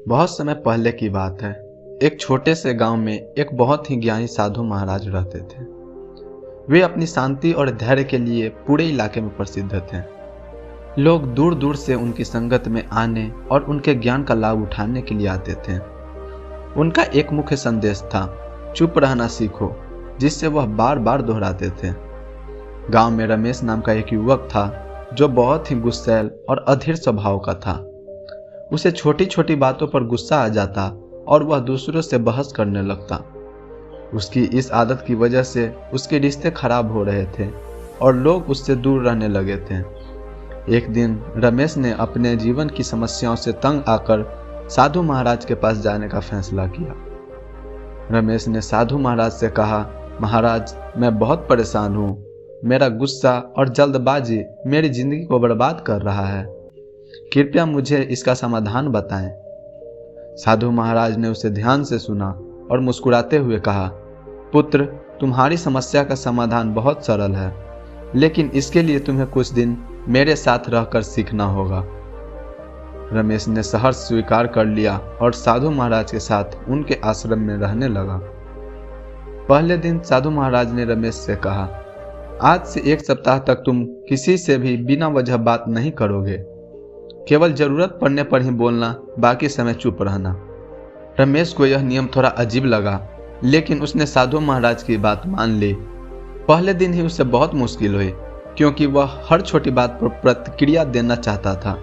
बहुत समय पहले की बात है। एक छोटे से गांव में एक बहुत ही ज्ञानी साधु महाराज रहते थे। वे अपनी शांति और धैर्य के लिए पूरे इलाके में प्रसिद्ध थे। लोग दूर दूर से उनकी संगत में आने और उनके ज्ञान का लाभ उठाने के लिए आते थे। उनका एक मुख्य संदेश था, चुप रहना सीखो, जिससे वह बार बार दोहराते थे। गांव में रमेश नाम का एक युवक था जो बहुत ही गुस्सैल और अधीर स्वभाव का था। उसे छोटी छोटी बातों पर गुस्सा आ जाता और वह दूसरों से बहस करने लगता। उसकी इस आदत की वजह से उसके रिश्ते खराब हो रहे थे और लोग उससे दूर रहने लगे थे। एक दिन रमेश ने अपने जीवन की समस्याओं से तंग आकर साधु महाराज के पास जाने का फैसला किया। रमेश ने साधु महाराज से कहा, महाराज, मैं बहुत परेशान हूँ। मेरा गुस्सा और जल्दबाजी मेरी जिंदगी को बर्बाद कर रहा है। कृपया मुझे इसका समाधान बताएं। साधु महाराज ने उसे ध्यान से सुना और मुस्कुराते हुए कहा, पुत्र, तुम्हारी समस्या का समाधान बहुत सरल है, लेकिन इसके लिए तुम्हें कुछ दिन मेरे साथ रहकर सीखना होगा। रमेश ने सहर्ष स्वीकार कर लिया और साधु महाराज के साथ उनके आश्रम में रहने लगा। पहले दिन साधु महाराज ने रमेश से कहा, आज से 1 सप्ताह तक तुम किसी से भी बिना वजह बात नहीं करोगे। केवल जरूरत पड़ने पर ही बोलना, बाकी समय चुप रहना। रमेश को यह नियम थोड़ा अजीब लगा, लेकिन उसने साधु महाराज की बात मान ली। पहले दिन ही उसे बहुत मुश्किल हुई, क्योंकि वह हर छोटी बात पर प्रतिक्रिया देना चाहता था।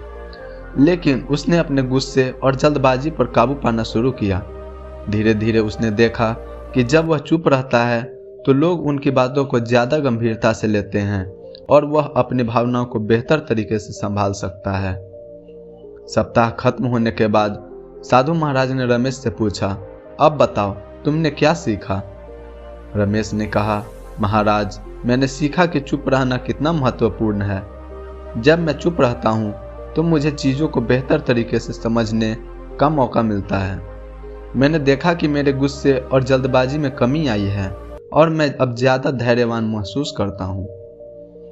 लेकिन उसने अपने गुस्से और जल्दबाजी पर काबू पाना शुरू किया। धीरे धीरे उसने देखा कि जब वह चुप रहता है तो लोग उनकी बातों को ज़्यादा गंभीरता से लेते हैं और वह अपनी भावनाओं को बेहतर तरीके से संभाल सकता है। सप्ताह खत्म होने के बाद साधु महाराज ने रमेश से पूछा, अब बताओ, तुमने क्या सीखा? रमेश ने कहा, महाराज, मैंने सीखा कि चुप रहना कितना महत्वपूर्ण है। जब मैं चुप रहता हूँ तो मुझे चीज़ों को बेहतर तरीके से समझने का मौका मिलता है। मैंने देखा कि मेरे गुस्से और जल्दबाजी में कमी आई है और मैं अब ज़्यादा धैर्यवान महसूस करता हूँ।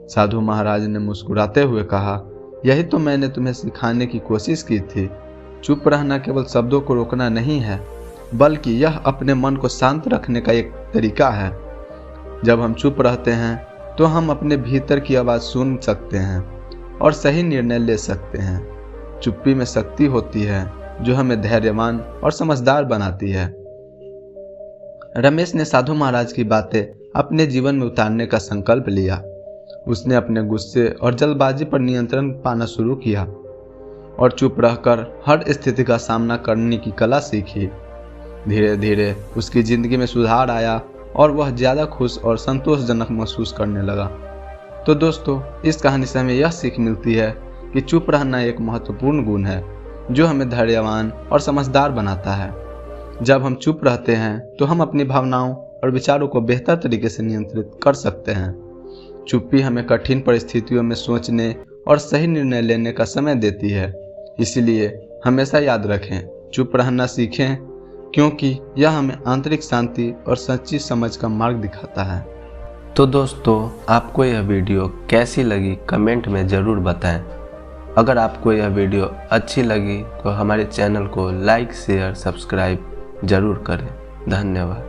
साधु महाराज ने मुस्कुराते हुए कहा, यही तो मैंने तुम्हें सिखाने की कोशिश की थी। चुप रहना केवल शब्दों को रोकना नहीं है, बल्कि यह अपने मन को शांत रखने का एक तरीका है। जब हम चुप रहते हैं तो हम अपने भीतर की आवाज़ सुन सकते हैं और सही निर्णय ले सकते हैं। चुप्पी में शक्ति होती है जो हमें धैर्यवान और समझदार बनाती है। रमेश ने साधु महाराज की बातें अपने जीवन में उतारने का संकल्प लिया। उसने अपने गुस्से और जल्दबाजी पर नियंत्रण पाना शुरू किया और चुप रहकर हर स्थिति का सामना करने की कला सीखी। धीरे धीरे उसकी जिंदगी में सुधार आया और वह ज़्यादा खुश और संतोषजनक महसूस करने लगा। तो दोस्तों, इस कहानी से हमें यह सीख मिलती है कि चुप रहना एक महत्वपूर्ण गुण है जो हमें धैर्यवान और समझदार बनाता है। जब हम चुप रहते हैं तो हम अपनी भावनाओं और विचारों को बेहतर तरीके से नियंत्रित कर सकते हैं। चुप्पी हमें कठिन परिस्थितियों में सोचने और सही निर्णय लेने का समय देती है। इसलिए हमेशा याद रखें, चुप रहना सीखें, क्योंकि यह हमें आंतरिक शांति और सच्ची समझ का मार्ग दिखाता है। तो दोस्तों, आपको यह वीडियो कैसी लगी कमेंट में ज़रूर बताएं। अगर आपको यह वीडियो अच्छी लगी तो हमारे चैनल को लाइक, शेयर, सब्सक्राइब ज़रूर करें। धन्यवाद।